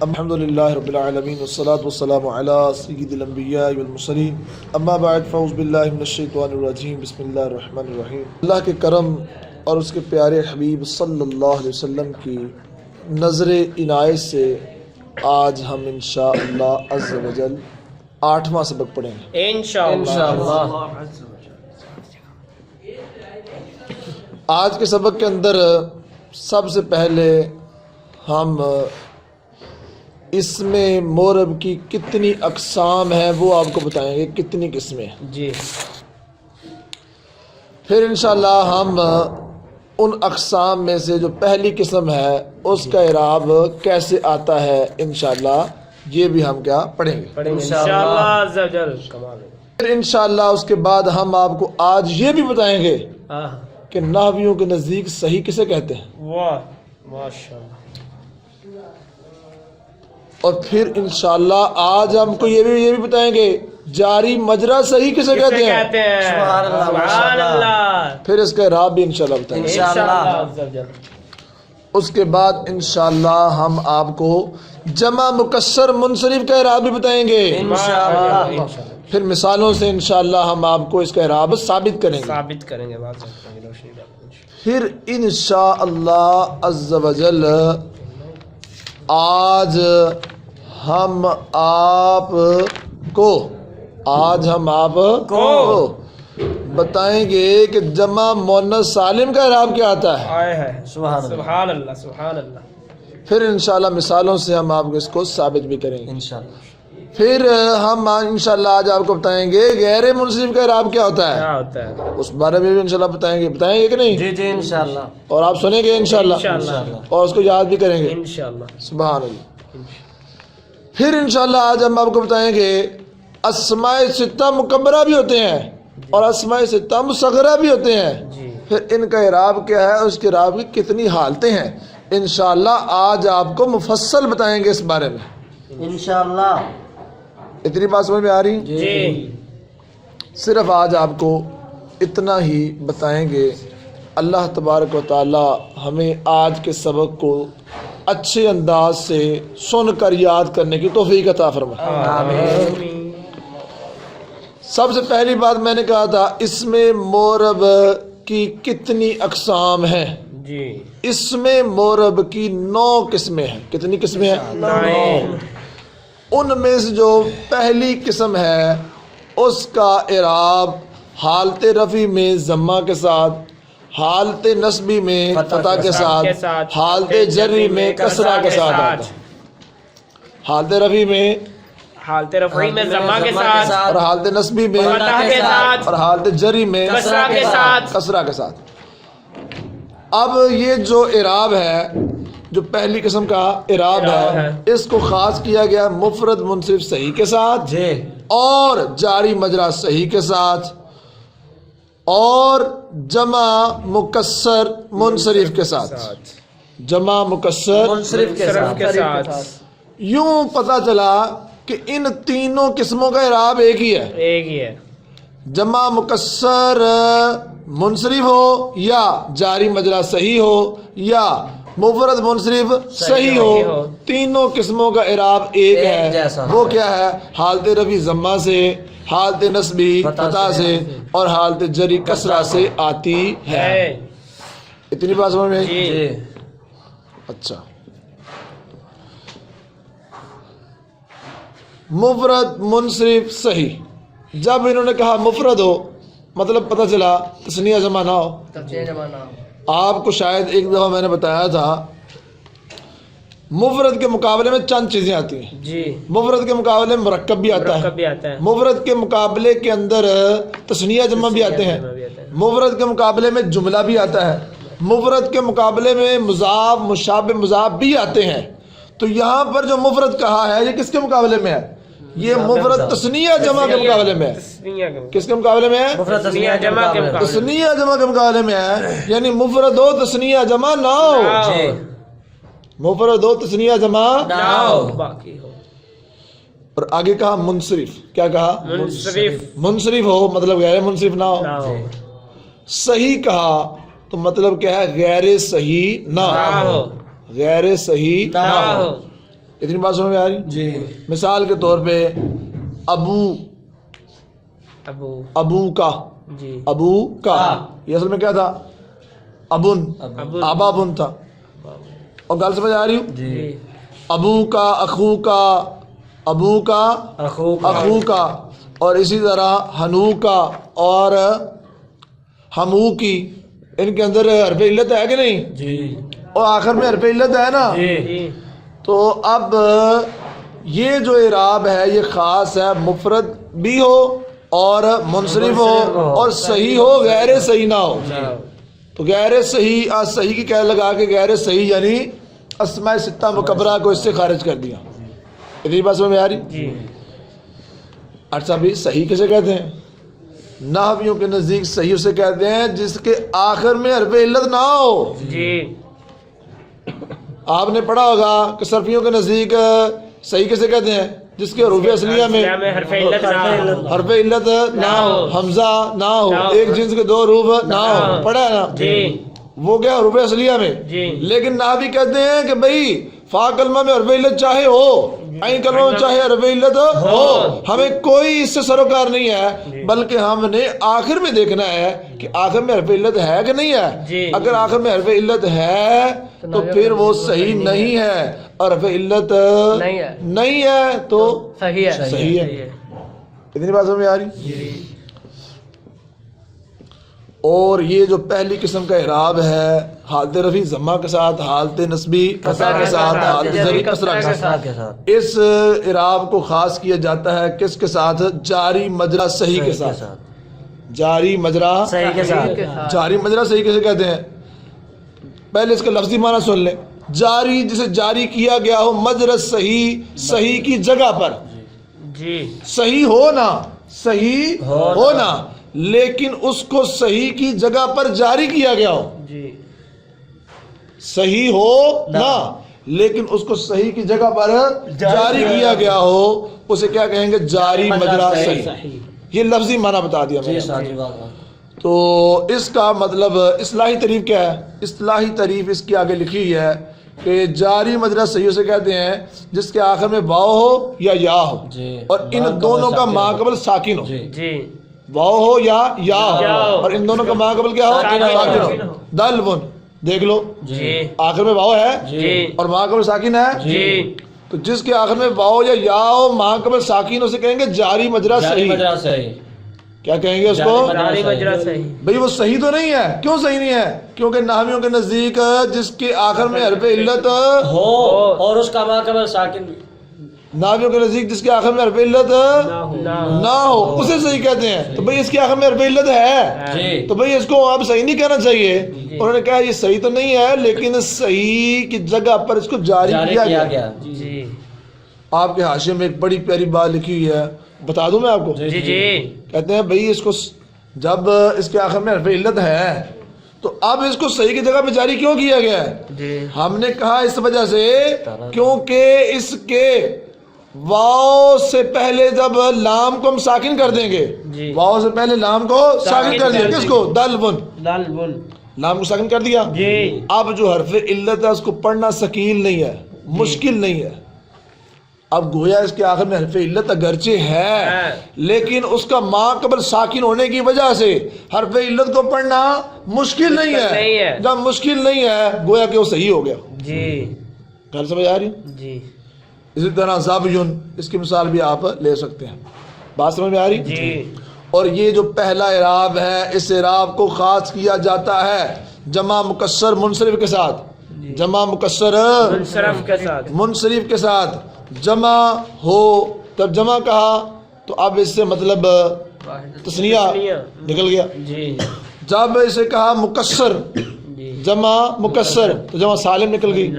الحمدللہ رب العالمین والصلاة والسلام علی سید الانبیاء والمرسلین اما بعد فاعوذ باللہ من الشیطان الرجیم بسم اللہ الرحمن الرحیم۔ اللہ کے کرم اور اس کے پیارے حبیب صلی اللہ علیہ وسلم کی نظر عنایت سے آج ہم انشاءاللہ عز و جل 8واں سبق پڑھیں گے انشاءاللہ۔ آج کے سبق کے اندر سب سے پہلے ہم اسم مورب کی کتنی اقسام ہیں وہ آپ کو بتائیں گے، کتنی قسمیں جی۔ پھر انشاءاللہ ہم ان اقسام میں سے جو پہلی قسم ہے اس کا اعراب کیسے آتا ہے انشاءاللہ یہ بھی ہم کیا پڑھیں گے انشاءاللہ۔ پھر انشاءاللہ اس کے بعد ہم آپ کو آج یہ بھی بتائیں گے کہ نحویوں کے نزدیک صحیح کسے کہتے ہیں۔ واہ ماشاءاللہ۔ اور پھر انشاءاللہ آج ہم کو یہ بھی بتائیں گے جاری مجرا صحیح کسے کہتے ہیں۔ سبحان اللہ۔ پھر اس کا اعراب بھی انشاءاللہ بتائیں گے انشاءاللہ۔ اس کے بعد انشاءاللہ ہم آپ کو جمع مکسر منصرف کا اعراب بھی بتائیں گے انشاءاللہ۔ پھر مثالوں سے انشاءاللہ ہم آپ کو اس کا اعراب ثابت کریں گے۔ پھر انشاءاللہ عز و جل آج ہم آپ کو بتائیں گے کہ جمع مؤنث سالم کا اعراب کیا آتا ہے۔ سبحان اللہ سبحان اللہ۔ پھر انشاءاللہ مثالوں سے ہم آپ کو اس کو ثابت بھی کریں گے انشاءاللہ۔ پھر ہم انشاءاللہ آج آپ کو بتائیں گے غیر منصرف کا اعراب کیا ہوتا ہے، اس بارے میں بھی انشاءاللہ بتائیں گے کہ نہیں جی انشاءاللہ۔ اور آپ سنیں گے انشاءاللہ اور اس کو یاد بھی کریں گے انشاءاللہ۔ سبحان اللہ۔ پھر انشاءاللہ آج ہم آپ کو بتائیں گے اسماء ستہ مکبرہ بھی ہوتے ہیں اور اسماء ستہ مصغرہ بھی ہوتے ہیں، پھر ان کا اعراب کیا ہے اور اس کے اعراب کی کتنی حالتیں ہیں انشاءاللہ آج آپ کو مفصل بتائیں گے اس بارے میں انشاءاللہ۔ اتنی بات سمجھ میں آ رہی جی؟ صرف آج آپ کو اتنا ہی بتائیں گے۔ اللہ تبارک و تعالی ہمیں آج کے سبق کو اچھے انداز سے سن کر یاد کرنے کی توفیق عطا فرمائے آمین۔ سب سے پہلی بات میں نے کہا تھا اسم مورب کی کتنی اقسام ہیں جی۔ اسم مورب کی 9 قسمیں ہیں۔ کتنی قسمیں ہیں؟ 9۔ ان میں سے جو پہلی قسم ہے اس کا اعراب حالت رفع میں ضمہ کے ساتھ، حالت نصبی میں فتح کے ساتھ، حالت جری میں کسرہ کے ساتھ آتا ہے۔ حالت رفع میں ضمہ کے ساتھ اور حالت نصبی میں فتح کے ساتھ اور حالت جری میں کسرہ کے ساتھ۔ اب یہ جو اعراب ہے جو پہلی قسم کا اعراب ہے اس کو خاص کیا گیا مفرد منصرف صحیح کے ساتھ اور جاری مجرا صحیح کے ساتھ اور جمع مکسر منصرف کے ساتھ۔ جمع مکسر منصرف کے ساتھ۔ یوں پتہ چلا کہ ان تینوں قسموں کا اعراب ایک ہی ہے۔ جمع مکسر منصرف ہو یا جاری مجرا صحیح ہو یا مفرد منصرف صحیح ہو، تینوں قسموں کا اعراب ایک ہے۔ وہ کیا ہے؟ حالت رفع ضمہ سے، حالت نصبی فتح سے اور حالت جری کسرہ سے آتی ہے۔ اتنی بات سمجھ میں آئی؟ اچھا، مفرد منصرف صحیح، جب انہوں نے کہا مفرد ہو مطلب پتہ چلا تثنیہ جمع نہ ہو۔ آپ کو شاید ایک دفعہ میں نے بتایا تھا مفرد کے مقابلے میں چند چیزیں آتی ہیں جی۔ مفرد کے مقابلے میں مرکب بھی آتا ہے، مفرد کے مقابلے کے اندر تثنیہ جمع بھی آتے ہیں، مفرد کے مقابلے میں جملہ بھی آتا ہے، مفرد کے مقابلے میں مضاف مشابہ مضاف بھی آتے ہیں۔ تو یہاں پر جو مفرد کہا ہے یہ کس کے مقابلے میں ہے؟ یہ مفرد تثنیہ جمع کے مقابلے میں ہے۔ کس کے مقابلے میں ہے؟ تثنیہ جمع کے مقابلے میں ہے، یعنی مفرد ہو تثنیہ جمع نہ ہو، مفرد ہو تثنیہ جمع نہ ہو۔ اور آگے کہا منصرف، کیا کہا؟ منصرف ہو مطلب غیر منصرف نہ ہو۔ صحیح کہا تو مطلب کیا ہے؟ غیر صحیح نہ ہو، غیر صحیح نہ ہو۔ اتنی بات سمجھ میں آ رہی جی. مثال کے طور پہ ابو کا جی ابو کا یہ اصل میں کیا تھا ابن ابابن تھا اور گل سمجھ آ رہی ہوں جی. ابو کا اخو کا ابو کا اخو کا اور اسی طرح ہنو کا اور ہمو کی ان کے اندر حرف علت ہے کہ نہیں جی. اور آخر میں حرف علت ہے نا جی. تو اب یہ جو اعراب ہے یہ خاص ہے مفرد بھی ہو اور منصرف ہو اور صحیح ہو غیر صحیح نہ ہو تو غیر صحیح صحیح کی قید لگا کے غیر صحیح یعنی اسماء ستہ مکبرہ کو اس سے خارج کر دیا. اتنی بات سمجھ میں آ رہی؟ اچھا بھی صحیح کیسے کہتے ہیں؟ نحویوں کے نزدیک صحیح اسے کہتے ہیں جس کے آخر میں حرف علت نہ ہو. آپ نے پڑھا ہوگا کہ صرفیوں کے نزدیک صحیح کیسے کہتے ہیں جس کے حروف اصلیہ میں حرف علت نہ ہو حمزہ نہ ہو ایک جنس کے دو حروف نہ ہو. پڑھا ہے نا وہ کیا حروف اصلیہ میں. لیکن نحوی کہتے ہیں کہ بھائی فا کلمہ میں حرف علت چاہے ہو عین کلمہ میں چاہے حرف علت ہو ہمیں کوئی اس سے سروکار نہیں ہے بلکہ ہم نے آخر میں دیکھنا ہے کہ آخر میں حرف علت ہے کہ نہیں ہے. اگر آخر میں حرف علت ہے تو پھر وہ صحیح نہیں ہے اور حرف علت نہیں ہے تو صحیح ہے. اتنی بات سمجھ میں آ رہی؟ اور یہ جو پہلی قسم کا اعراب ہے حالت رفع ضمہ کے ساتھ حالت نصبی فتح کے ساتھ حالت زری کسرہ کے ساتھ اس اعراب کو خاص کیا جاتا ہے کس کے ساتھ جاری مجرا صحیح کے ساتھ. جاری مجرا صحیح کے ساتھ. جاری مجرا صحیح کیسے کہتے ہیں پہلے اس کا لفظی معنی سن لیں. جاری جسے جاری کیا گیا ہو مجرا صحیح صحیح کی جگہ پر صحیح ہونا لیکن اس کو صحیح کی جگہ پر جاری کیا گیا ہو. صحیح ہو نا لیکن اس کو صحیح کی جگہ پر جاری کیا گیا ہو اسے کیا کہیں گے جاری مجرا صحیح. یہ لفظی معنی بتا دیا میں نے. تو اس کا مطلب اصطلاحی تعریف کیا ہے؟ اصطلاحی تعریف اس کی آگے لکھی ہوئی ہے کہ جاری مجرا صحیح اسے کہتے ہیں جس کے آخر میں واو ہو یا یا ہو اور ان دونوں کا ما قبل ساکن ہو. واو ہو یا ہو اور ان دونوں کا ما قبل کیا ہو ساکن ہو. دل بن دیکھ لو آخر میں واو ہے اور ما قبل ساکن ہے تو جس کے آخر میں واو یا ہو ما قبل ساکن اسے کہیں گے جاری مجرا صحیح. کیا کہیں گے اس کو؟ بھئی وہ صحیح تو نہیں ہے. کیوں صحیح نہیں ہے؟ کیونکہ نحویوں کے نزدیک جس کے آخر میں حرف علت ہو اور اس کا ما قبل ساکن نحویوں کے نزدیک جس کے آخر میں حرف علت نہ ہو اسے صحیح کہتے ہیں. تو بھئی اس کے آخر میں حرف علت ہے تو بھئی اس کو آپ صحیح نہیں کہنا چاہیے. انہوں نے کہا یہ صحیح تو نہیں ہے لیکن صحیح کی جگہ پر اس کو جاری کیا گیا. آپ کے حاشیے میں ایک بڑی پیاری بات لکھی ہوئی ہے بتا دوں میں آپ کو. کہتے ہیں بھئی اس کو جب اس کے آخر میں حرف علت ہے تو اب اس کو صحیح کی جگہ پہ جاری کیوں کیا گیا ہے؟ ہم نے کہا اس وجہ سے کیونکہ اس کے واو سے پہلے جب لام کو ہم ساکن کر دیں گے واو سے پہلے لام کو ساکن کر دیا. کس کو؟ دل بن لام کو ساکن کر دیا. اب جو حرف علت ہے اس کو پڑھنا ثقیل نہیں ہے مشکل نہیں ہے. اب گویا اس کے آخر میں حرف علت اگرچہ ہے لیکن اس کا ما قبل ساکن ہونے کی وجہ سے حرف علت کو پڑھنا مشکل نہیں ہے. جب مشکل نہیں ہے گویا کہ وہ صحیح ہو گیا. گھر سمجھ آ رہی؟ اسی طرح زابیون اس کی مثال بھی آپ لے سکتے ہیں. بات سمجھ میں آ رہی؟ اور یہ جو پہلا اعراب ہے اس اعراب کو خاص کیا جاتا ہے جمع مکسر منصرف کے ساتھ. جمع مکسر منصرف کے ساتھ جمع ہو تب جمع کہا تو اب اس سے مطلب تثنیہ نکل گیا. جب اسے کہا مکسر جمع مکسر تو جمع سالم نکل گئی.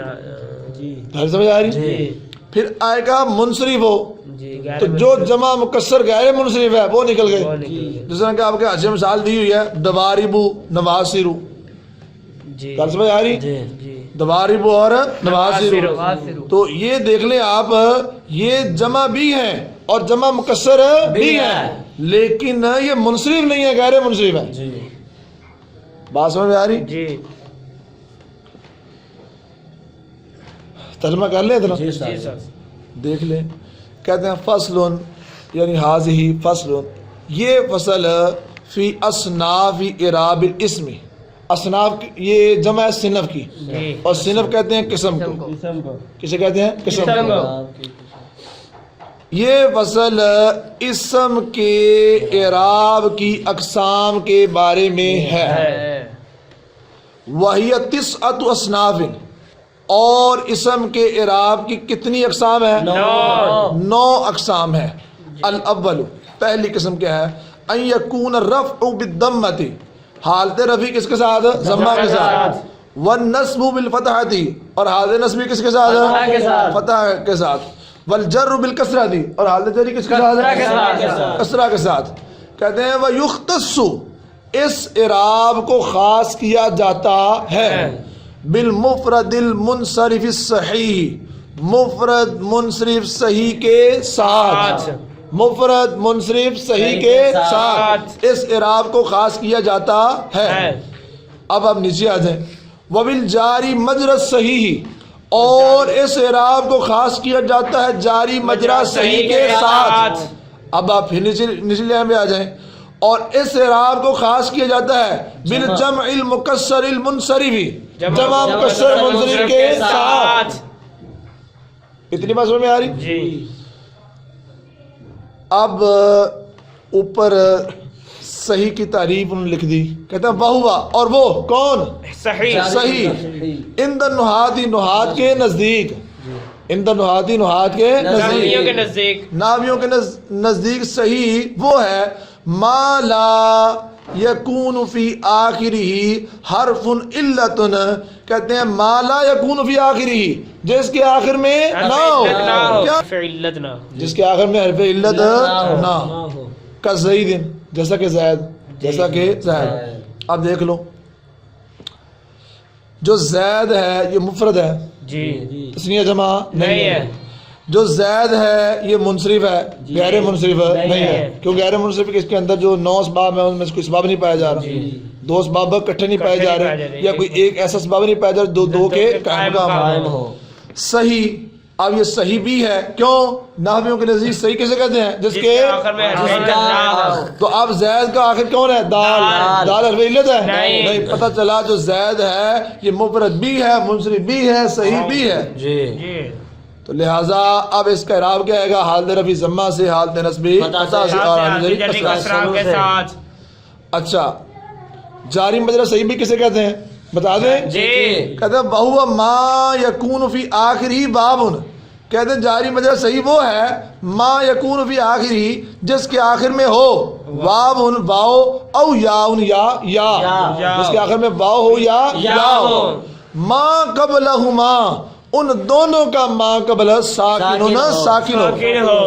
سمجھ آ رہی؟ پھر آئے گا منصرف ہو تو جو جمع مکسر غیر منصرف ہے وہ نکل گئے. جس طرح کہ آپ کے حاشیے میں مثال دی ہوئی ہے دواربو نواسرو. سمجھ آ رہی؟ دواربو اور نواسرو تو یہ دیکھ لیں آپ یہ جمع بھی ہیں اور جمع مکسر بھی ہیں لیکن یہ منصرف نہیں ہے غیر منصرف ہے. بات سمجھ میں آ رہی؟ ترجمہ کر لیں اتنا جی جی سر سر دیکھ لیں. کہتے ہیں فصل یعنی حاضی فصل، یہ فصل فی اصناف اعراب الاسم. اصناف یہ جمع ہے صنف کی، جی اور صنف کہتے ہیں قسم کو. کسے کہتے ہیں؟ قسم کو. یہ فصل اسم کے اعراب کی اقسام کے بارے میں ہے. وہی تسعۃ اصناف، اور اسم کے اعراب کی کتنی اقسام ہیں؟ 9 اقسام ہیں. الاول، پہلی قسم کیا ہے؟ ان یکون الرفع بالضمۃ، حالت رفع کس کے ساتھ؟ ضمہ کے ساتھ. والنصب بالفتحۃ، اور حالت نصبی کس کے ساتھ؟ فتح کے ساتھ. فتح کے ساتھ. والجر بالکسرۃ، اور حالت جری کس کے ساتھ؟ کسرہ کے ساتھ. کہتے ہیں ویختص، اس اعراب کو خاص کیا جاتا ہے بالمفرد المنصرف الصحیح، مفرد منصرف صحیح کے ساتھ. مفرد منصرف صحیح کے ساتھ اس اعراب کو خاص کیا جاتا ہے. اب آپ نیچے آ جائیں. وبالجاری مجرى الصحیح، اور اس اعراب کو خاص کیا جاتا ہے جاری مجرا صحیح کے ساتھ. اب آپ پھر نچلے میں آ جائیں. اور اس اعراب کو خاص کیا جاتا ہے بالجمع المکسر المنصرف، جمع مکسر منصرف کے ساتھ. اتنی بات سمجھ میں آ رہی؟ جی. اب اوپر صحیح کی تعریف انہوں نے لکھ دی. کہتے ہیں وہوا، اور وہ کون؟ صحیح. صحیح. عند النحاة، نحات کے نزدیک. عند النحاة، نحات کے نحویوں کے نزدیک. نزدیک. نحویوں کے نزدیک صحیح وہ ہے ما لا یکون فی آخرہ حرف علت. کہتے ہیں ما لا یکون فی آخرہ، جس کے آخر میں نہ ہو. کیا؟ علت نہ، جس کے آخر میں حرف علت نہ ہو. کا زید، جیسا کہ زید، جیسا کہ زید. اب دیکھ لو، جو زید ہے یہ مفرد ہے، جی تسنیہ جمع نہیں ہے. جو زید ہے یہ منصرف ہے، غیر منصرف نہیں ہے. کیوں غیر منصرف؟ اس کے اندر جو 9 اسباب ہیں ان میں سے کوئی اسباب نہیں پایا جا رہا. 2 اسباب اکٹھے نہیں پائے جا رہے، یا کوئی ایک ایسا اسباب نہیں پایا جا رہا دو کے قائم ہو. صحیح. اب یہ صحیح بھی ہے، کیوں؟ نحویوں کے نزدیک صحیح کیسے کہتے ہیں؟ جس کے آخر میں حرف علت نہ ہو. تو اب زید کا آخر کون ہے؟ دال. دال حرف علت ہے؟ نہیں. پتہ چلا جو زید ہے یہ مفرد بھی ہے، منصرف بھی ہے، صحیح بھی ہے. جی. تو لہٰذا اب اس کا اعراب کیا آئے گا؟ حالت رفع ضمہ سے، حالت نصبی فتح سے، اور حالت جری کسرہ کے ساتھ. اچھا، جاری مجرا صحیح بھی کسے کہتے ہیں؟ بتا دیں. جی. کہتے ہیں وَهُوَ مَا يَكُونُ فِي آخِرِهِ بَابٌ. کہتے ہیں جاری مجرا صحیح وہ ہے ما یکون فی آخری، جس کے آخر میں ہو واو واو او یاؤن یا جس کے آخر میں واو ہو یا ہو. ما قبلہما، ان دونوں کا ما قبل ساکن ہو.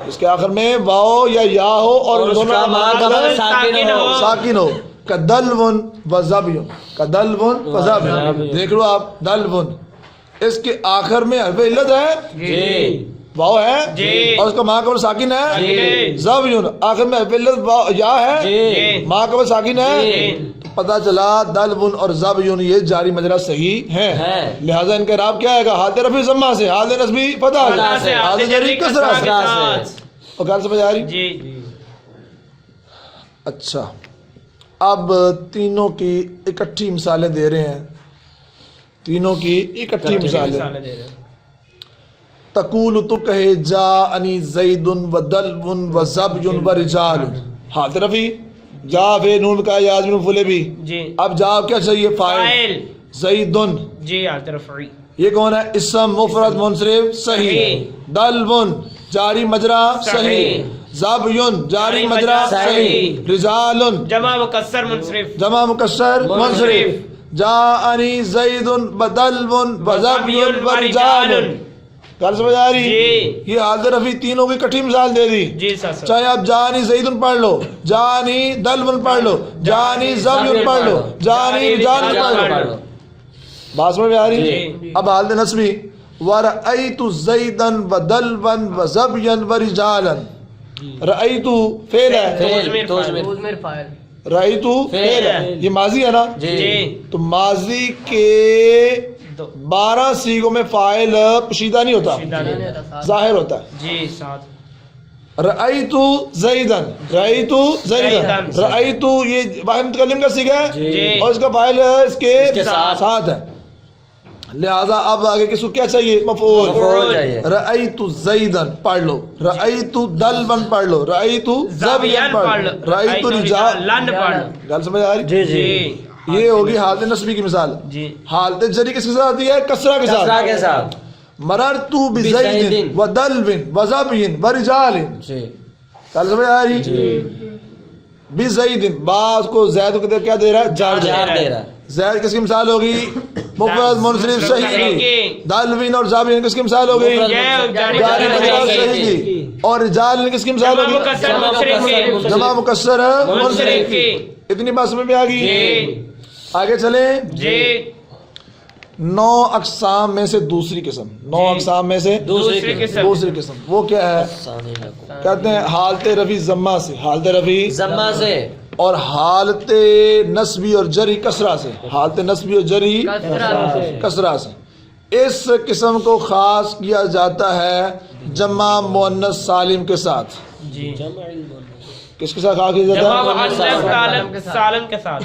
اس کے آخر میں واو یا ہو اور ان دونوں کا ما قبل ساکن ہو. کدلون و زبیون، کدلون و زبیون. دیکھ لو آپ، دلون اس کے آخر میں حرف علت ہے، واو ہے، اور اس کا ما قبل ساکن ہے. زبیون آخر میں حرف علت یا ہے، ما قبل ساکن ہے. پتہ چلا دلون اور زبیون یہ جاری مجرا صحیح ہیں. لہذا ان کا اعراب کیا آئے گا؟ حالت رفع ضمہ سے، حالت نصبی فتح سے، حالت جری کسرہ سے. اور گل سمجھ آ رہی؟ جی. اچھا، اب تینوں کی اکٹھی مثالیں دے رہے ہیں. تینوں کی اکٹھی مثالیں. تقول، تو کہے جاءنی زید و دلو و زبی و رجال. حالت رفع، جا فے نون کا یا ازمن فلے بھی. اب جا کیا چاہیے؟ فاعل. زیدن، جی حالت رفعی. یہ کون ہے؟ اسم مفرد منصرف صحیح. دلون جاری مجرا صحیح. زبیون جاری مجرا صحیح. رجال جمع مکسر منصرف. جمع مکسر منصرف. جاءنی زید بدلو وزبی ورجال. کل سمجھ آ رہی؟ یہ حالت رفع تینوں کی کٹھی مثال دے دی. جی سر. چاہے آپ جانی زید پڑھ لو، جانی دلو پڑھ لو، جانی زبی پڑھ لو، جانی رجال پڑھ لو. بات سمجھ میں آ رہی؟ اب حالت نصبی وَرَأَيْتُ زَيْدًا وَدَلْوًا وَزَبْيًا وَرِجَالًا. رأيت فعل ہے، رأيت فعل ہے، یہ ماضی ہے نا. جی. تو ماضی کے دو 12 سیغوں میں فاعل پوشیدہ نہیں ہوتا، ظاہر ہوتا ہے. جی 7 رأیت زیدن، رأیت زیدن، رأیت یہ واحد متکلم کا صیغہ ہے جی اور اس کا فاعل اس کے ساتھ. ساتھ ہے. لہذا اب آگے کس کو کیا چاہیے؟ مفعول. رأیت زیدن پڑھ لو، رأیت دلبن پڑھ لو، رأیت زبیان پڑھ لو، رأیت رجالن پڑھ لو. گل سمجھ آ رہی؟ جی جی یہ ہوگی حالت نصبی کی مثال. جی حالت جری کس کے ساتھ آتی ہے؟ کسرہ کے کسرہ ساتھ. کے ساتھ. مررت بزید ودلب وزبین ورجال. جی گل سمجھ آ رہی؟ بزید بعض کو زید کو کیا دے رہا ہے؟ جار دے رہا چار ہے. دے رہا ہے. زید کس کی مثال ہوگی؟ مفرد منصرف صحیح کی. دالوین اور زابین کس کی مثال ہوگی؟ جاری مجرور صحیح کی. اور رجال کس کی مثال ہوگی؟ مکسر منصرف کی جمع مکسر منصرف منصرف. کی. اتنی بات سمجھ میں آ گئی؟ جی آگے چلیں. جی 9 اقسام میں سے دوسری قسم، 9 اقسام میں سے دوسری قسم دوسری قسم وہ کیا ہے؟ کہتے ہیں حالت رفع ضمہ سے، حالت رفع ضمہ سے اور حالت نصبی اور جری کسرہ سے، حالت نصبی اور جری کسرہ سے. اس قسم کو خاص کیا جاتا ہے جمع مؤنث سالم کے ساتھ. جی کس کے ساتھ خاص کیا جاتا جمع ہے؟ مؤنث سالم کے ساتھ،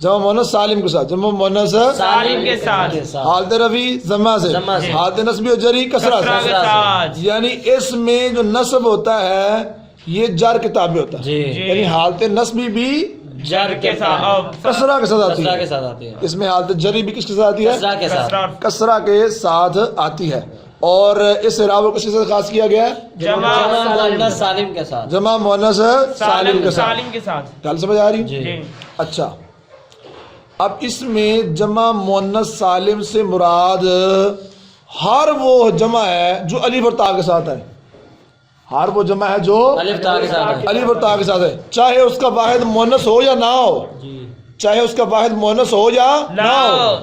جمع مؤنث سالم کے ساتھ، جمع مؤنث سالم کے ساتھ، حالت رفع ضمہ سے، ضمہ سے. حالت نصبی اور جری کسرہ کسرہ سے. کے ساتھ. یعنی اس میں جو نصب ہوتا ہے یہ جر کے تابع ہوتا ہے. جی یعنی حالت نصبی بھی جر کے ساتھ کسرہ کے ساتھ آتی کسرہ کے ہے. ساتھ آتی ہے. اس میں حالت جری بھی کس کے ساتھ آتی ہے؟ کسرہ کے ساتھ. کسرہ کے ساتھ آتی ہے. اور اس اعراب کو کس کے ساتھ خاص کیا گیا ہے؟ جمع جمع مؤنث سالم کے ساتھ. جمع مؤنث سالم کے ساتھ. سالم کے ساتھ. گل سمجھ آ رہی؟ جی. جی اچھا اب اس میں جمع مؤنث سالم سے مراد ہر وہ جمع ہے جو الف اور تا کے ساتھ ہے. ہر وہ جمع ہے جو الف تا کے ساتھ ہے. الف اور تا کے ساتھ ہے، چاہے اس کا واحد مؤنث ہو یا نہ ہو، جی چاہے اس کا واحد مؤنث ہو یا نہ ہو.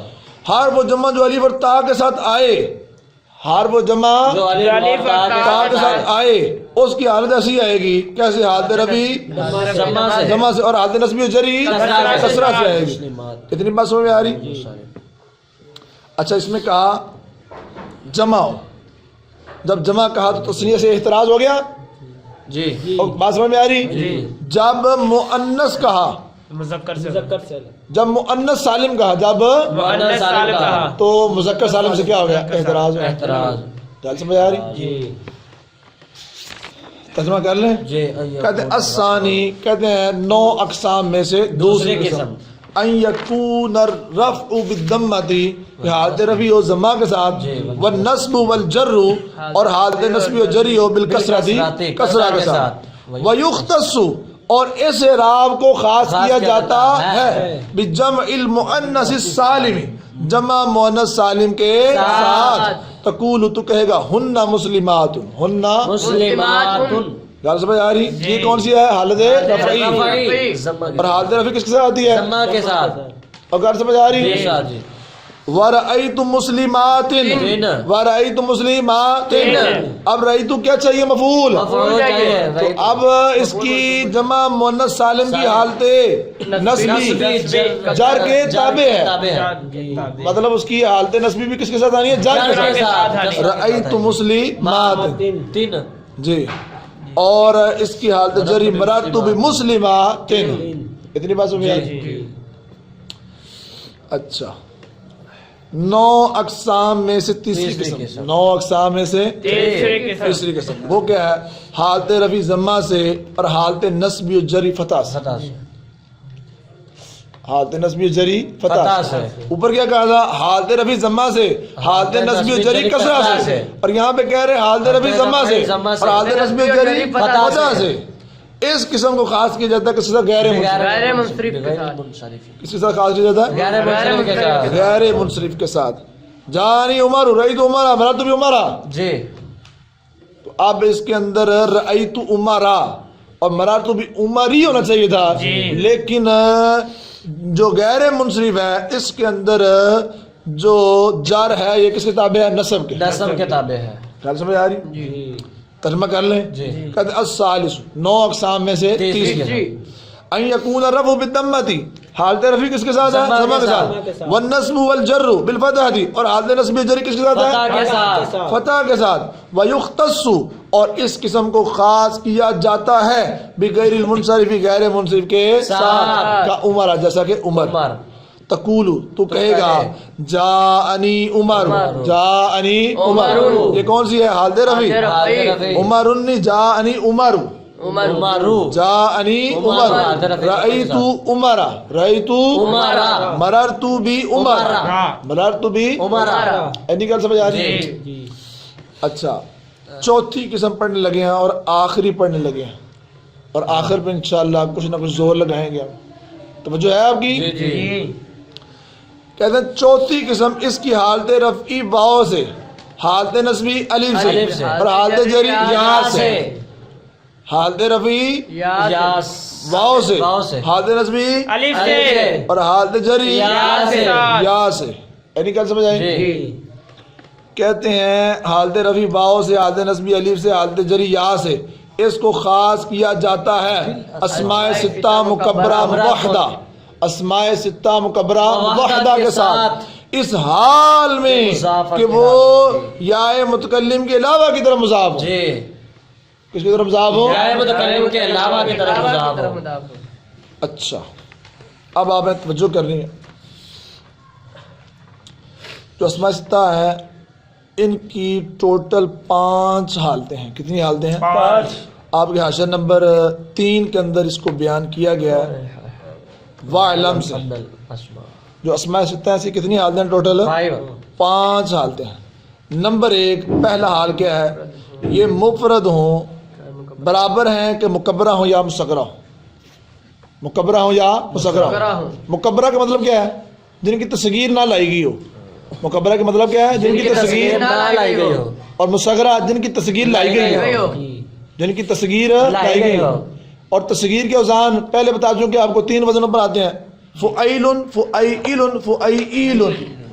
ہر وہ جمع جو الف اور تا کے ساتھ آئے، ہر وہ جمع جو الف اور تا کے ساتھ آئے اس کی حالت ایسی آئے گی کیسے؟ حالت رفع ضمہ سے. جمع سے اور حالت نصبی و جری کسرہ سے آئے گی. اتنی بات سمجھ میں آ رہی؟ اچھا اس میں کہا جمع ہو، جب جمع کہا تو تثنیہ سے احتراز ہو گیا. جی اور بات سمجھ میں آ رہی؟ جب مؤنث کہا، مذکر سے جب مؤنث سالم کہا، جب مؤنث سالم کہا تو مذکر سالم سے کیا ہو گیا؟ احتراز ہو گیا. اعتراض. گل سمجھ آ رہی؟ جی ترجمہ کر لیں. جی کہتے ہیں الثانی، کہتے ہیں 9 اقسام میں سے دوسری قسم ان یکون الرفع بالضمۃ، کہ حالت رفع ہو ضمہ کے ساتھ، والنصب والجر اور حالت نصب و جری ہو بالکسرۃ کسرہ کے ساتھ، ویختص اور اس اعراب کو خاص کیا جاتا ہے بجمع المؤنث السالم، جمع مؤنث سالم کے ساتھ. تقول تو کہے گا ہن مسلمات، ہن مسلمات. گل سمجھ آ رہی؟ یہ کون سی ہے؟ حالت رفعی. اور حالت رفعی کس کے ساتھ آتی ہے؟ ضمہ کے ساتھ. اور گل سمجھ آ رہی؟ جی وَرَأَيْتُ مُسْلِمَاتٍ، وَرَأَيْتُ مُسْلِمَاتٍ. اب رأیتو کیا چاہیے؟ مفعول. مفعول چاہیے. تو اب اس کی جمع مؤنث سالم کی حالت نصبی جر کے تابع ہے، مطلب اس کی حالت نصبی بھی کس کے ساتھ آنی ہے؟ جر کے ساتھ. رأیت مسلمات. تین. جی اور اس کی حالت جری مررت بمسلمات. اتنی بات سمجھ آئی؟ اچھا 9 اقسام میں سے تیسری قسم، 9 اقسام میں سے تیسری قسم وہ کیا ہے؟ حالت رفع ضمہ سے اور حالت نصبی و جری فتح سے. حالت نصبی و جری فتح سے. اوپر کیا کہا تھا؟ حالت رفع ضمہ سے، حالت نصبی و جری کسرہ سے. اور یہاں پہ کہہ رہے حالت رفع ضمہ سے اور حالت نصبی و جری فتح سے. اس قسم کو خاص کیا جاتا ہے کس کے ساتھ؟ غیر منصرف کے ساتھ. کس کے ساتھ خاص کیا جاتا ہے؟ غیر منصرف کے ساتھ. جانی عمر، رأیت عمر، مررت بعمر. جی تو اب اس کے اندر رأیت عمر اور مررت بعمر ہی ہونا چاہیے تھا، لیکن جو غیر منصرف ہے اس کے اندر جو جار ہے یہ کس کے تابع ہے؟ نصب کے. نصب کے تابع ہے. خیال سمجھ آ رہی؟ ترجمہ کر لیں. کہتے الثالث 9 اقسام میں سے تیسری. ان یکون الرفع بالضمۃ، حالت رفع کس کے ساتھ ہے؟ ضمہ کے ساتھ. والنصب والجر بالفتحۃ، اور حالت نصب جری کس کے ساتھ ہے؟ فتح کے ساتھ. فتح کے ساتھ. ویختص، اور اس قسم کو خاص کیا جاتا ہے بغیر المنصرف، غیر منصرف کے ساتھ، کا عمر، جیسا کہ عمر. عمر. تقول، تو کہے گا جاءنی عمر، جاءنی عمر. یہ کون سی ہے؟ حالت رفع. عمر جاءنی عمر، عمر. جاءنی عمر. رأیت عمر، رأیت عمر. مررت بعمر، مررت بعمر. اینی گل سمجھ آ رہی ہے؟ جی. اچھا، چوتھی قسم پڑھنے لگے ہیں اور آخری پڑھنے لگے ہیں، اور آخر پہ انشاءاللہ کچھ نہ کچھ زور لگائیں گے. توجہ ہے آپ کی؟ جی. کہتے ہیں چوتھی قسم اس کی حالت رفعی واو سے، حالت نصبی الف سے، اور حالت جری یا سے. حالت رفعی یاس. واو سے، واو سے. حالت نصبی الف سے اور حالت جری یا سے. یا سے. یعنی کیا سمجھ آئیں؟ جی. کہتے ہیں حالت رفعی واو سے، حالت نصبی الف سے، حالت جری یا سے، اس کو خاص کیا جاتا ہے اسماء ستہ مکبرہ موحدہ، اسماء ستہ مکبرہ موحدہ کے ساتھ، اس حال میں کہ وہ یا متکلم کے علاوہ کی طرف مضاف ہو. جی. کس کی طرف مضاف ہو؟ یا متکلم کے علاوہ کی طرف مضاف ہو. اچھا، اب آپ نے توجہ کرنی ہے. جو اسماء ستہ ہیں ان کی ٹوٹل 5 حالتیں ہیں. کتنی حالتیں ہیں؟ 5. آپ کے حاشیہ نمبر 3 کے اندر اس کو بیان کیا گیا ہے وَعْلَمْ سے. جو اسماء ستہ ہیں کتنی حالتیں ہیں ٹوٹل؟ 5 حالتیں ہیں. نمبر 1، پہلا حال کیا ہے؟ یہ مفرد ہوں، برابر ہیں کہ مکبرہ ہوں یا مصغرہ ہوں. مکبرہ ہوں یا مصغرہ ہوں. مکبرہ کا مطلب کیا ہے؟ جن کی تصغیر نہ لائی گئی ہو. مکبرہ کا مطلب کیا ہے؟ جن کی تصغیر نہ لائی گئی ہو. اور مصغرہ جن کی تصغیر لائی گئی ہو، جن کی تصغیر لائی گئی ہو. اور تصغیر کے اوزان پہلے بتا چوں کہ آپ کو 3 وزنوں پر آتے ہیں: فعیل، فعیل، فعیل،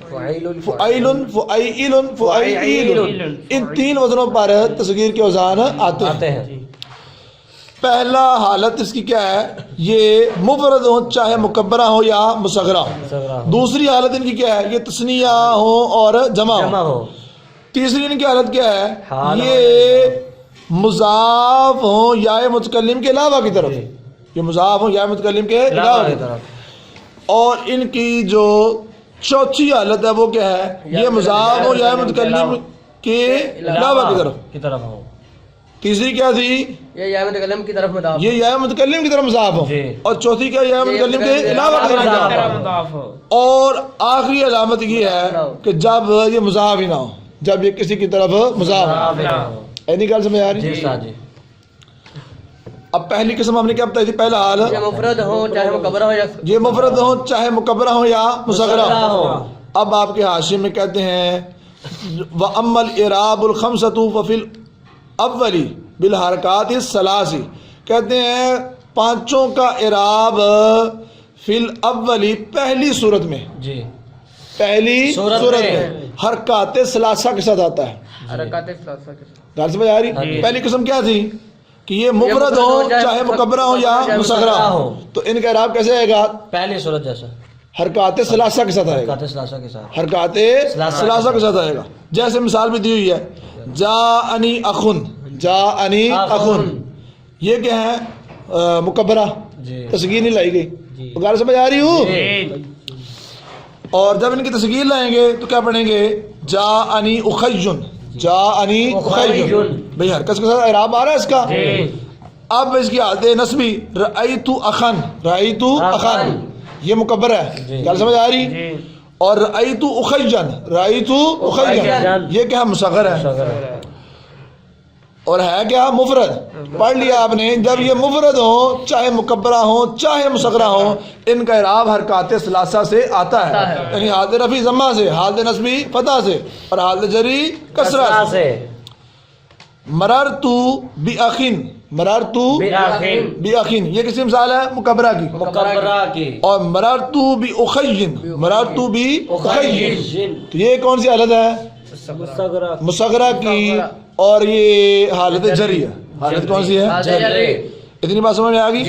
فعیل، فعیل، فعیل. ان 3 وزنوں پر تصغیر کے اوزان آتے ہیں. پہلا حالت اس کی کیا ہے؟ یہ مفرد ہو چاہے مکبرہ ہو یا مصغرہ ہو. دوسری حالت ان کی کیا ہے؟ یہ تثنیہ ہو اور جمع ہو. تیسری ان کی حالت کیا ہے؟ یہ مضاف ہو یا متکلم کے علاوہ کی طرف، یہ مضاف ہو یا متکلم کے علاوہ کی طرف. اور ان کی جو چوتھی حالت ہے وہ کیا ہے؟ یہ مضاف ہو یا متکلم کے علاوہ کی طرف ہو. تیسری کیا تھی؟ یہ یا متکلم کی طرف مضاف، یہ یا متکلم کی طرف مضاف ہو. اور چوتھی کیا؟ یا متکلم کے علاوہ کی طرف مضاف ہو. اور آخری علامت یہ ہے کہ جب یہ مضاف ہی نہ ہو، جب یہ کسی کی طرف مضاف ہو. اینی گل سمجھ آ رہی؟ جی. اب پہلی قسم ہم نے کیا بتائی تھی؟ پہلا حال یہ مفرد ہو چاہے مکبرہ ہو یا یہ مفرد ہو چاہے مکبرہ ہو یا مصغرہ ہو. اب آپ کے حاشیے میں کہتے ہیں وَأَمَّا الْإِعْرَابُ الْخَمْسَةُ فَفِي الْأَوَّلِ بِالْحَرَكَاتِ الثَّلَاثِ. کہتے ہیں 5 کا اعراب فی الاول، پہلی صورت میں، جی پہلی صورت میں حرکات ثلاثہ کے ساتھ آتا ہے. حرکات ثلاثہ کے ساتھ. غور سمجھ آ رہی؟ پہلی قسم کیا تھی؟ کہ یہ مفرد ہو چاہے مکبرہ ہو یا مصغرہ ہو. تو ان کا اعراب کیسے آئے گا؟ پہلی صورت جیسا حرکات ثلاثہ کے ساتھ آئے گا. حرکات ثلاثہ کے ساتھ. حرکات ثلاثہ کے ساتھ آئے گا. جیسے مثال بھی دی ہوئی ہے جاءنی اخن، جاءنی اخن، یہ کیا ہے؟ مکبرہ، تصغیر نہیں لائی گئی. غور سمجھ آ رہی ہوں؟ اور جب ان کی تصغیر لائیں گے تو کیا پڑھیں گے؟ جاءنی اخیٌ، جاءنی اخیٌ. بھئی حرکت کے ساتھ اعراب آ رہا ہے اس کا. اب اس کی حالت نصبی رأیت اخن، رأیت اخن، یہ مکبر ہے. کیا سمجھ آ رہی؟ اور رأیت اخیًا، رأیت اخیًا، یہ کیا ہے؟ مصغر ہے. اور ہے کیا؟ مفرد. پڑھ لیا آپ نے. جب یہ مفرد ہو چاہے مکبرہ ہو چاہے مصغرہ ہو، ان کا اعراب حرکات ثلاثہ سے آتا ہے. یعنی حالت رفعی ضمہ سے، حالت نصبی فتح سے، اور حالت جری کسرہ سے. مررت بأخin، مررت بأخin، یہ کسی مثال ہے؟ مکبرہ کی. مکبرہ کی. اور مررت بأخی، مررت بأخی، تو یہ کون سی حالت ہے؟ مصغرہ کی. اور یہ حالت جری ہے. حالت کون سی ہے؟ اتنی بات سمجھ میں آ گئی؟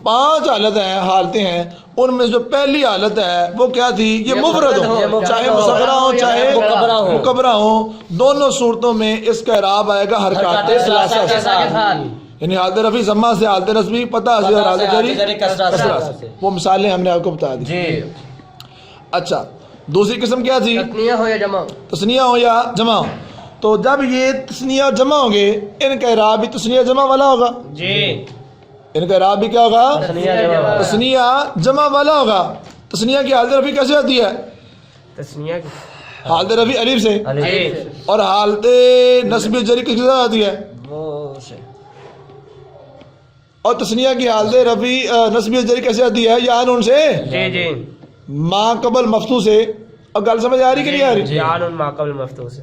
5 حالت ہیں، حالتیں ہیں، ان میں جو پہلی حالت ہے وہ کیا تھی؟ یہ مفرد ہو، چاہے مصغرہ ہو چاہے مکبرہ ہو، دونوں صورتوں میں اس کا اعراب آئے گا حرکات ثلاثہ سے، یعنی حالت رفع ضمہ سے، حالت نصبی پتہ سے، اور حالت جری کسرہ سے۔ وہ مثالیں ہم نے آپ کو بتا دی۔ اچھا، دوسری قسم کیا تھی؟ تثنیہ ہو یا جمع؟ تثنیہ ہو یا جمع ہو۔ تو جب یہ تثنیہ اور جمع ہوں گے، ان کا اعراب بھی تثنیہ جمع والا ہوگا، ان کا اعراب بھی کیا ہوگا؟ تثنیہ جمع والا ہوگا۔ تثنیہ کی حالت رفع کیسے آتی ہے؟ تثنیہ کی حالت رفع الف سے، اور حالت نصب و جری کس کے ساتھ آتی ہے؟ اور تثنیہ کی حالت رفع نصب و جری کیسے آتی ہے؟ یا نون سے، ما قبل مفتوح سے۔ اب گل سمجھ آ رہی کہ نہیں آ رہی؟ یا نون ما قبل مفتوح سے۔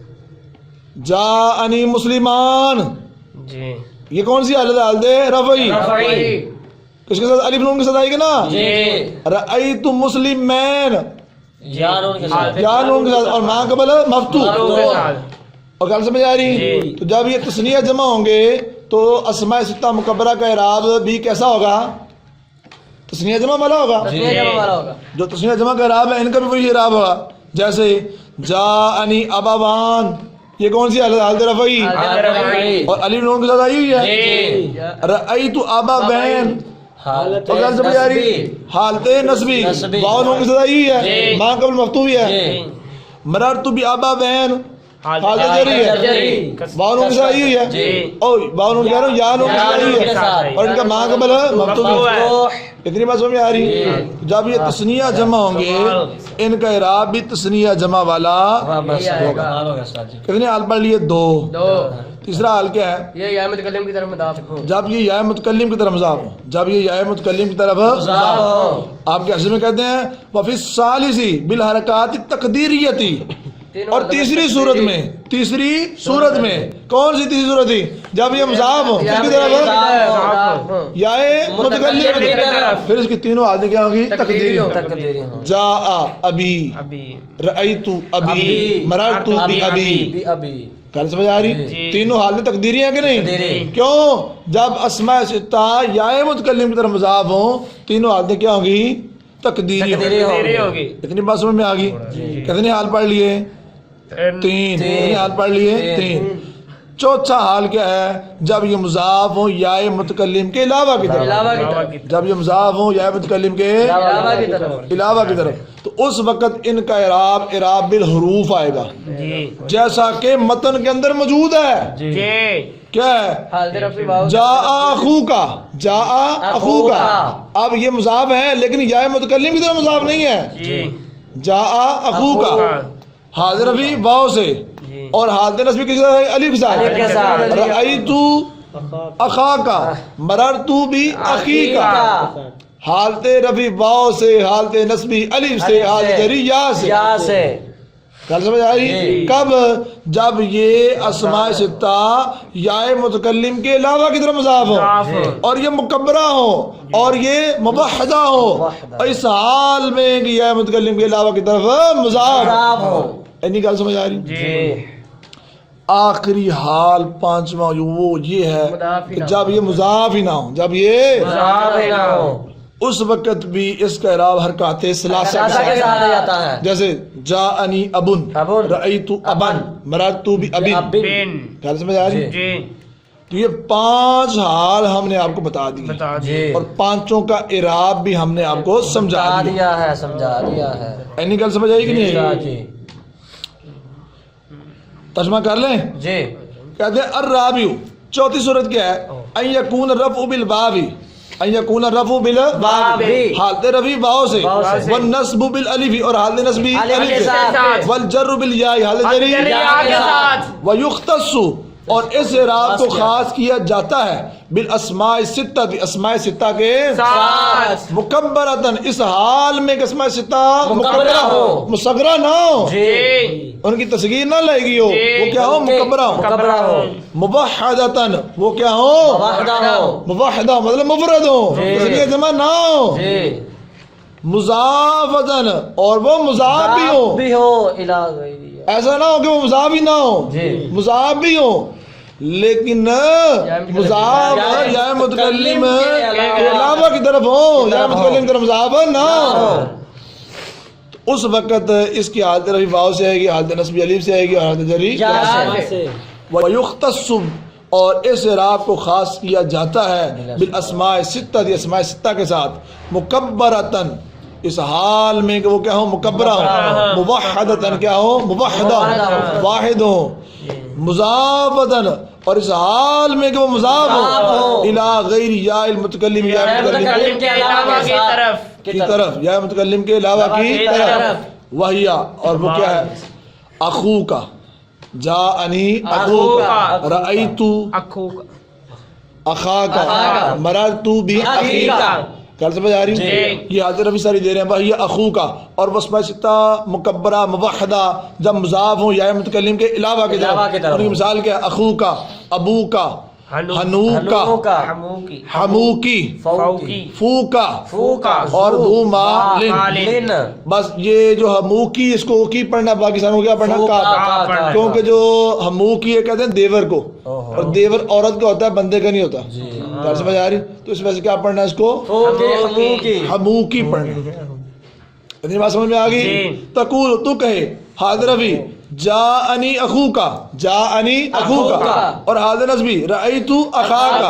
جاءنی مسلمان، جی یہ کون سی حالت ہے؟ حالت رفعی، کس کے ساتھ؟ الف نون کے ساتھ آئے گی نا۔ رأیت مسلمین، یا نون کے ساتھ، یا نون کے ساتھ، اور ما قبل مفتوح۔ اور گل سمجھ آ رہی؟ تو جب یہ تثنیہ جمع ہوں گے تو اسماء ستہ مکبرہ کا اعراب بھی کیسا ہوگا؟ تثنیہ جمع والا ہوگا۔ جو تثنیہ جمع کا اعراب ہے ان کا بھی وہی اعراب ہوگا۔ جیسے جاءنی ابوان، یہ کون سی حالت؟ حالت رفعی، اور الف نون کے ساتھ آئی ہوئی ہے۔ رأیت ابوین، حالت اور گل سمجھ آ رہی؟ حالت نصبی، واو نون کے ساتھ آئی ہوئی ہے، ما قبل مفتوح بھی ہے۔ مررت بابوین، حالت جری ہے، واو نون کے ساتھ آئی ہوئی ہے، اور واو نون کہہ رہا ہوں، یا نون کے ساتھ آئی ہے، اور ان کا ما قبل مفتوح ہے۔ اتنی بات سمجھ میں آ رہی؟ جب یہ تثنیہ جمع ہوں گے ان کا اعراب بھی تثنیہ جمع والا ہوگا۔ کتنے حال پڑھ لیے؟ 2۔ تیسرا حال کیا ہے؟ یہ یا متکلم کی طرف مضاف ہو، جب یہ یا متکلم کی طرف مضاف ہو، جب یہ یا متکلم کی طرف مضاف ہو، آپ کے حصے میں کہتے ہیں وفی الثالث بالحرکات التقدیریتی۔ اور تیسری صورت میں، تیسری صورت میں کون سی تیسری صورت تھی؟ جب یہ مضاف ہو کس کی طرف؟ یا متکلم کی طرف، پھر اس کی تینوں حالتیں کیا ہوں گی؟ تقدیری ہوں۔ جاء ابی، رأیت ابی، مررت بابی۔ کل سمجھ آ رہی؟ تینوں حالتیں تقدیری ہیں کہ نہیں؟ کیوں؟ جب اسماء ستہ یا متکلم کی طرف مضاف ہوں تینوں حالتیں کیا ہوں گی؟ تقدیری ہوں گی۔ اتنی بات سمجھ میں آ گئی؟ کتنے حال پڑھ لیے؟ 3۔ کتنے حال پڑھ لیے؟ 3۔ چوتھا حال کیا ہے؟ جب یہ مضاف ہوں یا متکلم کے علاوہ کی طرف، جب یہ مضاف ہوں یا متکلم کے علاوہ کی طرف، تو اس وقت ان کا اعراب اعراب بالحروف آئے گا، جیسا کہ متن کے اندر موجود ہے۔ کیا ہے؟ جاء اخوکا، جاء اخوکا۔ اب یہ مضاف ہے لیکن یا متکلم کی طرف مضاف نہیں ہے۔ جاء اخوکا حاضر رفع واو سے، اور حالت نصبی کے ساتھ الف کے ساتھ۔ رأیت اخاکا، مررت باخیکا، حالت رفع واو سے، حالت نصبی الف سے، حالت جری یا سے۔ کل سمجھ آ رہی؟ کب؟ جب یہ اسماء ستہ یا متکلم کے علاوہ کی طرف مضاف ہو، اور یہ مکبرہ ہو، اور یہ مبحدہ ہو، اس حال میں کہ یا متکلم کے علاوہ کی طرف مضاف ہو۔ اینی گل سمجھ آ رہی؟ آخری حال 5واں وہ یہ ہے کہ جب یہ مضاف ہی نہ ہو، جب یہ مضاف ہی نہ ہو، اس وقت بھی اس کا اعراب حرکات ثلاثہ کے ساتھ آتا ہے۔ جیسے جاءنی ابن، رأیت ابن، مررت بابن۔ خیال سمجھ آ رہی؟ تو یہ 5 حال ہم نے آپ کو بتا دیے، اور 5 کا اعراب بھی ہم نے آپ کو سمجھا دیا ہے۔ اینی گل سمجھ آئی کہ نہیں؟ ترجمہ کر لیں جی۔ کہتے ہیں الرابع، چوتھی صورت کیا ہے؟ ان یکون الرفع بالواو، ان یکون الرفع بالواو، حالت رفع واو سے، والنصب بالالف، اور حالت نصبی الف سے، والجر بالیاء، حالت جری یا کے ساتھ، ویختص، اور اس اعراب کو خاص کیا جاتا ہے بالاسماء ستہ، اسماء ستہ کے ساتھ، مکبرۃ، اس حال میں کہ اسماء ستہ مکبرہ ہو، مصغرہ نہ ہو، ان کی تصغیر نہ لائے گی ہو، وہ کیا ہو؟ مکبرہ ہو، مبحدۃ، وہ کیا ہو؟ مبحدہ مطلب مفرد ہو، تصغیر جمع نہ ہو، مضافۃ، اور وہ مضاف بھی ہو، ایسا نہ ہو کہ وہ مضاف ہی نہ ہو، مضاف بھی ہو، لیکن مضاف یا متکلم کے علاوہ کی طرف ہو، یا متکلم کی طرف مضاف نہ ہو، تو اس وقت اس کی حالت رفع واو سے آئے گی، حالت نصب الف سے آئے گی، اور حالت جری سے وَيُخْتَصُّ اور اس اعراب کو خاص کیا جاتا ہے بالاسماء ستہ، دی اسماء ستہ کے ساتھ، مکبرتن اس حال میں کہ وہ کیا ہو مکبرہ ہو، موحدتن کیا ہو موحدہ واحد ہو، مضافۃ اور اس حال میں کہ وہ مضاف ہو الی غیر یا المتکلم یا متکلم کے علاوہ کی طرف کی طرف، یا متکلم کے علاوہ کی طرف، وہیا اور وہ کیا ہے اخوکا، جاءنی اخوکا، رأیتو اخاکا، مررتو بی اخیکا، کل سمجھ آ رہی ہے؟ یہ حاضر رفی ساری دے رہے ہیں وہی اخوکا، اور واسماء ستہ مکبرہ موحدہ جب مضاف ہوں یا متکلم کے علاوہ کی طرف، ان کی مثال کیا ہے اخوکا، ابوکا، ہنوکا، ہموکی، فوکا اور دو مالن۔ بس یہ جو ہموکی اس کو کی پڑھنا، پاکستان کو کیا پڑھنا کا، کیونکہ جو ہموکی یہ کہتے ہیں دیور کو، اور دیور عورت کا ہوتا ہے بندے کا نہیں ہوتا، کیا سمجھ آ رہی؟ تو اس وجہ سے کیا پڑھنا ہے اس کو ہموکی پڑھنا۔ اتنی بات سمجھ میں آ گئی؟ تقول تو کہے حاضر رفی جاءنی اخوکا، جاءنی اخوکا، اور حاضر نصبی رأیتو اخاکا،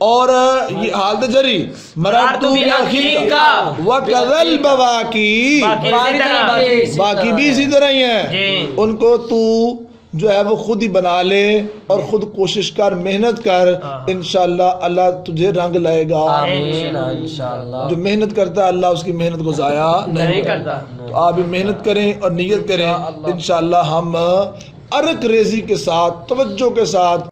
اور یہ حالت جری مررتو باخیکا، وکذل بواکی، باقی بھی اسی طرح ہی ہیں، ان کو تو جو ہے وہ خود ہی بنا لے اور خود کوشش کر، محنت کر، انشاءاللہ اللہ تجھے رنگ لائے گا۔ جو محنت کرتا ہے اللہ اس کی محنت کو ضائع نہیں کرتا۔ تو آپ بھی محنت کریں اور نیت کریں، انشاءاللہ ہم عرق ریزی کے ساتھ، توجہ کے ساتھ